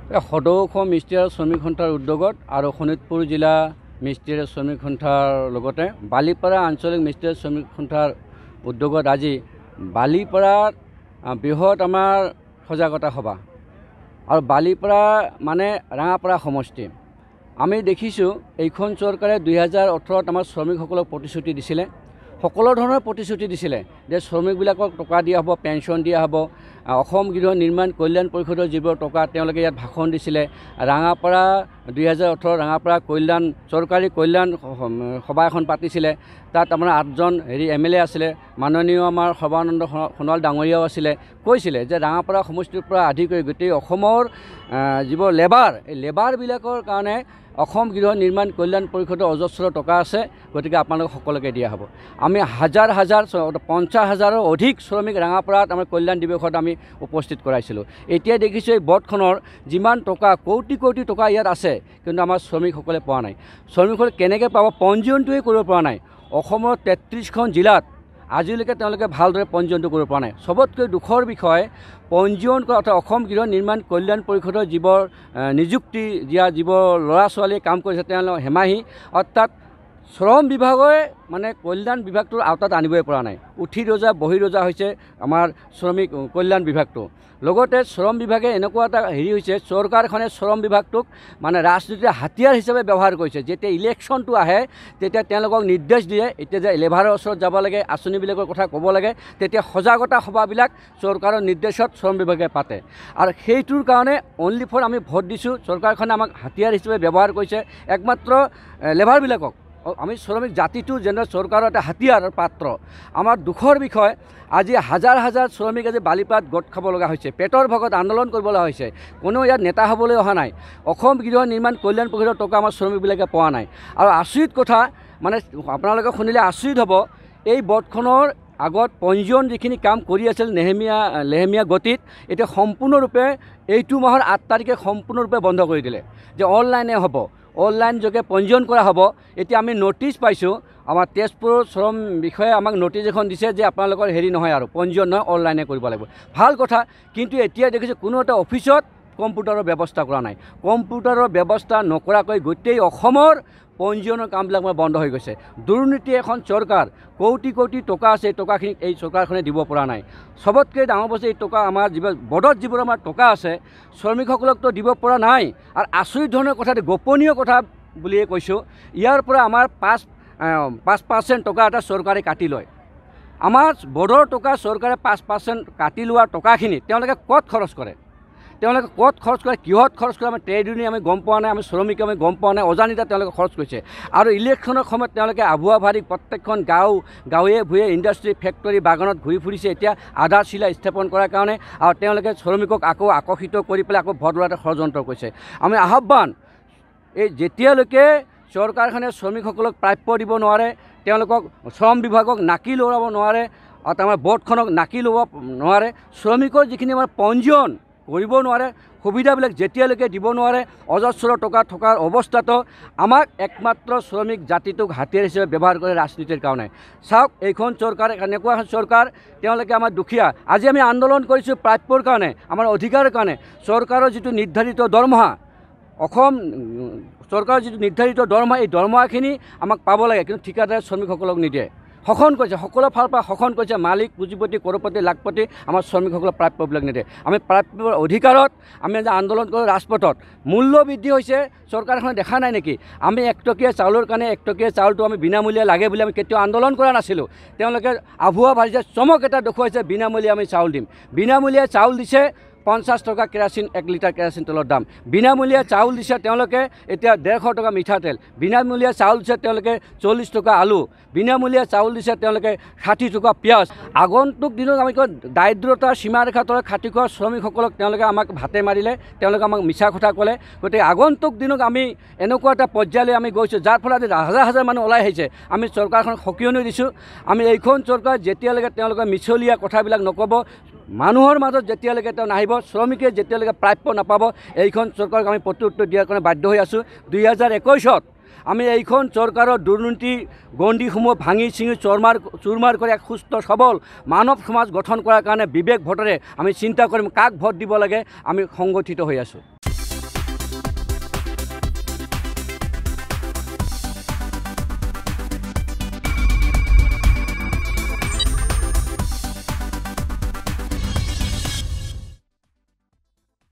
সদৌ অসম মিস্ত্ৰী আৰু শ্ৰমিক সন্থাৰ উদ্যোগত আৰু শোণিতপুৰ জিলা মিস্ত্ৰী আৰু শ্ৰমিক সন্থাৰ লগতে বালিপাৰা আঞ্চলিক মিস্ত্ৰী আৰু শ্ৰমিক সন্থাৰ উদ্যোগত আজি বালিপাৰাত বৃহৎ আমাৰ সজাগতা সভা আৰু বালিপাৰা মানে ৰাঙাপাৰা সমষ্টি। আমি দেখিছোঁ এইখন চৰকাৰে 2018ত আমাৰ শ্ৰমিকসকলক প্ৰতিশ্ৰুতি দিছিলে, সকলো ধৰণৰ প্ৰতিশ্ৰুতি দিছিলে যে শ্ৰমিকবিলাকক টকা দিয়া হ'ব, পেঞ্চন দিয়া হ'ব, অসম গৃহ নিৰ্মাণ কল্যাণ পৰিষদৰ যিবোৰ টকা তেওঁলোকে ইয়াত ভাষণ দিছিলে। ৰাঙাপাৰা 2018 ৰাঙাপাৰা কল্যাণ চৰকাৰী কল্যাণ সভা এখন পাতিছিলে। তাত আমাৰ 8জন MLA আছিলে, মাননীয় আমাৰ সৰ্বানন্দ সোণোৱাল ডাঙৰীয়াও আছিলে। কৈছিলে যে ৰাঙাপাৰা সমষ্টিৰ পৰা আদি কৰি গোটেই অসমৰ যিবোৰ লেবাৰ, এই লেবাৰবিলাকৰ কাৰণে অসম গৃহ নিৰ্মাণ কল্যাণ পৰিষদৰ অজস্ৰ টকা আছে, গতিকে আপোনালোক সকলোকে দিয়া হ'ব। আমি হাজাৰ 50,000ৰো অধিক শ্ৰমিক ৰাঙাপাৰাত আমাৰ কল্যাণ দিৱসত আমি উপস্থিত কৰাইছিলোঁ। এতিয়া দেখিছোঁ এই বৰ্ডখনৰ যিমান টকা কোটি টকা ইয়াত আছে, কিন্তু আমাৰ শ্ৰমিকসকলে পোৱা নাই। শ্ৰমিকসকলে কেনেকৈ পাব, পঞ্জীয়নটোৱে কৰিব পৰা নাই। অসমৰ 33খন জিলাত আজিলৈকে তেওঁলোকে ভালদৰে পঞ্জীয়নটো কৰিব পৰা নাই। চবতকৈ দুখৰ বিষয়, পঞ্জীয়ন কৰা অৰ্থাৎ অসম গৃহ নিৰ্মাণ কল্যাণ পৰিষদৰ যিবোৰ নিযুক্তি দিয়া যিবোৰ ল'ৰা ছোৱালীয়ে কাম কৰিছে তেওঁলোক হেমাহি, অৰ্থাৎ শ্ৰম বিভাগে মানে কল্যাণ বিভাগটোৰ আওতাত আনিবই পৰা নাই। উঠি ৰজা বহি ৰজা হৈছে আমাৰ শ্ৰমিক কল্যাণ বিভাগটো। লগতে শ্ৰম বিভাগে এনেকুৱা এটা হৈছে, চৰকাৰখনে শ্ৰম বিভাগটোক মানে ৰাজনীতিৰ হাতিয়াৰ হিচাপে ব্যৱহাৰ কৰিছে। যেতিয়া ইলেকশ্যনটো আহে তেতিয়া তেওঁলোকক নিৰ্দেশ দিয়ে, এতিয়া যে লেবাৰৰ ওচৰত যাব লাগে, আঁচনিবিলাকৰ কথা ক'ব লাগে, তেতিয়া সজাগতা সভাবিলাক চৰকাৰৰ নিৰ্দেশত শ্ৰম বিভাগে পাতে। আৰু সেইটোৰ কাৰণে অনলি ফৰ আমি ভোট দিছোঁ, চৰকাৰখনে আমাক হাতিয়াৰ হিচাপে ব্যৱহাৰ কৰিছে একমাত্ৰ লেবাৰবিলাকক। আমি শ্ৰমিক জাতিটো যেনে চৰকাৰৰ এটা হাতিয়াৰৰ পাত্ৰ। আমাৰ দুখৰ বিষয়, আজি হাজাৰ শ্ৰমিক আজি বালিপাৰাত গোট খাব লগা হৈছে, পেটৰ ভগত আন্দোলন কৰিব লগা হৈছে। কোনো ইয়াত নেতা হ'বলৈ অহা নাই। অসম গৃহ নিৰ্মাণ কল্যাণ পৰিষদৰ টকা আমাৰ শ্ৰমিকবিলাকে পোৱা নাই। আৰু আচৰিত কথা, মানে আপোনালোকে শুনিলে আচৰিত হ'ব, এই বৰ্ডখনৰ আগত পঞ্জীয়ন যিখিনি কাম কৰি আছিল লেহেমীয়া গতিত, এতিয়া সম্পূৰ্ণৰূপে এইটো মাহৰ 8 তাৰিখে সম্পূৰ্ণৰূপে বন্ধ কৰি দিলে যে অনলাইনে হ'ব, অনলাইন যোগে পঞ্জীয়ন কৰা হ'ব। এতিয়া আমি নটিচ পাইছোঁ, আমাৰ তেজপুৰৰ শ্ৰম বিষয়ে আমাক নটিচ এখন দিছে যে আপোনালোকৰ নহয় আৰু পঞ্জীয়ন নহয়, অনলাইনে কৰিব লাগিব। ভাল কথা, কিন্তু এতিয়া দেখিছোঁ কোনো এটা অফিচত কম্পিউটাৰৰ ব্যৱস্থা কৰা নাই। কম্পিউটাৰৰ ব্যৱস্থা নকৰাকৈ গোটেই অসমৰ পঞ্জীয়নৰ কামবিলাক বন্ধ হৈ গৈছে। দুৰ্নীতি এখন চৰকাৰ, কোটি টকা আছে, এই টকাখিনি এই চৰকাৰখনে দিব পৰা নাই। চবতকৈ ডাঙৰ বস্তু, এই টকা আমাৰ বৰ্ডত যিবোৰ আমাৰ টকা আছে শ্ৰমিকসকলকতো দিব পৰা নাই। আৰু আচৰিত ধৰণৰ কথা, গোপনীয় কথা বুলিয়ে কৈছোঁ, ইয়াৰ পৰা আমাৰ 5% টকা এটা চৰকাৰে কাটি লয়। আমাৰ বৰ্ডৰ টকা চৰকাৰে 5% কাটি লোৱা টকাখিনি তেওঁলোকে ক'ত খৰচ কৰে, কিহত খৰচ কৰে, আমি ট্ৰেড ইউনিয়ন আমি গম পোৱা নাই, আমি শ্ৰমিকে আমি গম পোৱা নাই, অজানিতে তেওঁলোকে খৰচ কৰিছে। আৰু ইলেকশ্যনৰ সময়ত তেওঁলোকে আভুৱা ভাৰী প্ৰত্যেকখন গাঁৱে ভূঞে ইণ্ডাষ্ট্ৰী ফেক্টৰী বাগানত ঘূৰি ফুৰিছে এতিয়া আধাৰশিলা স্থাপন কৰাৰ কাৰণে। আৰু তেওঁলোকে শ্ৰমিকক আকৌ আকৰ্ষিত কৰি পেলাই আকৌ ভোট লোৱাটো ষড়যন্ত্ৰ কৰিছে। আমি আহ্বান, এই যেতিয়ালৈকে চৰকাৰখনে শ্ৰমিকসকলক প্ৰাপ্য দিব নোৱাৰে, তেওঁলোকক শ্ৰম বিভাগক নাকি লৰাব নোৱাৰে, আৰু আমাৰ বৰ্ডখনক নাকি ল'ব নোৱাৰে, শ্ৰমিকৰ যিখিনি আমাৰ পঞ্জীয়ন কৰিব নোৱাৰে, সুবিধাবিলাক যেতিয়ালৈকে দিব নোৱাৰে, অজস্ৰ টকা থকাৰ অৱস্থাতো আমাক একমাত্ৰ শ্ৰমিক জাতিটোক হাতিয়াৰ হিচাপে ব্যৱহাৰ কৰে ৰাজনীতিৰ কাৰণে। চাওক, এইখন চৰকাৰ এনেকুৱা এখন চৰকাৰ, তেওঁলোকে আমাৰ দুখীয়া। আজি আমি আন্দোলন কৰিছোঁ প্ৰাপ্যৰ কাৰণে, আমাৰ অধিকাৰৰ কাৰণে। চৰকাৰৰ যিটো নিৰ্ধাৰিত দৰমহা, অসম চৰকাৰৰ যিটো নিৰ্ধাৰিত দৰমহা, এই দৰমহাখিনি আমাক পাব লাগে, কিন্তু ঠিকাদাৰে শ্ৰমিকসকলক নিদিয়ে। শোষণ কৰিছে, সকলো ফালৰ পৰা শোষণ কৰিছে। মালিক, পুঁজিপতি, কৰপতি, লাখপতি আমাৰ শ্ৰমিকসকলক প্ৰাপ্যবিলাক নিদিয়ে। আমি প্ৰাপ্যৰ অধিকাৰত আমি যে আন্দোলন কৰোঁ ৰাজপথত। মূল্য বৃদ্ধি হৈছে, চৰকাৰখনে দেখা নাই নেকি? আমি 1 টকীয়া চাউলৰ কাৰণে 1 টকীয়া চাউলটো আমি বিনামূলীয়া লাগে বুলি আমি কেতিয়াও আন্দোলন কৰা নাছিলোঁ। তেওঁলোকে আভুৱা ভাৰিছে, চমক এটা দেখুৱাইছে, বিনামূলীয়া আমি চাউল দিম। বিনামূলীয়া চাউল দিছে, 50 টকা কেৰাচিন, 1 লিটাৰ কেৰাচিন তেলৰ দাম। বিনামূলীয়া চাউল দিছে তেওঁলোকে, এতিয়া 150 টকা মিঠাতেল। বিনামূলীয়া চাউল দিছে তেওঁলোকে 40 টকা আলু। বিনামূলীয়া চাউল দিছে তেওঁলোকে 60 টকা পিঁয়াজ। আগন্তুক দিনত আমি দাৰিদ্ৰতাৰ সীমাৰেখা তলত খাটি খোৱা শ্ৰমিকসকলক তেওঁলোকে আমাক ভাতে মাৰিলে, তেওঁলোকে আমাক মিছা কথা ক'লে। গতিকে আগন্তুক দিনত আমি এনেকুৱা এটা পৰ্যায়লৈ আমি গৈছোঁ, যাৰ ফলত আজি হাজাৰ মানুহ ওলাই আহিছে। আমি চৰকাৰখনক সকিয়নি দিছোঁ, আমি এইখন চৰকাৰ যেতিয়ালৈকে তেওঁলোকে মিছলীয়া কথাবিলাক নক'ব, মানুহৰ মাজত যেতিয়ালৈকে তেওঁ নাহিব, শ্ৰমিকে যেতিয়ালৈকে প্ৰাপ্য নাপাব, এইখন চৰকাৰক আমি প্ৰত্যুত্তৰ দিয়াৰ কাৰণে বাধ্য হৈ আছোঁ। 2021ত আমি এইখন চৰকাৰৰ দুৰ্নীতি গণ্ডিসমূহ ভাঙি চিঙি চুৰমাৰ কৰি এক সুস্থ সবল মানৱ সমাজ গঠন কৰাৰ কাৰণে বিবেক ভোটেৰে আমি চিন্তা কৰিম কাক ভোট দিব লাগে। আমি সংগঠিত হৈ আছোঁ।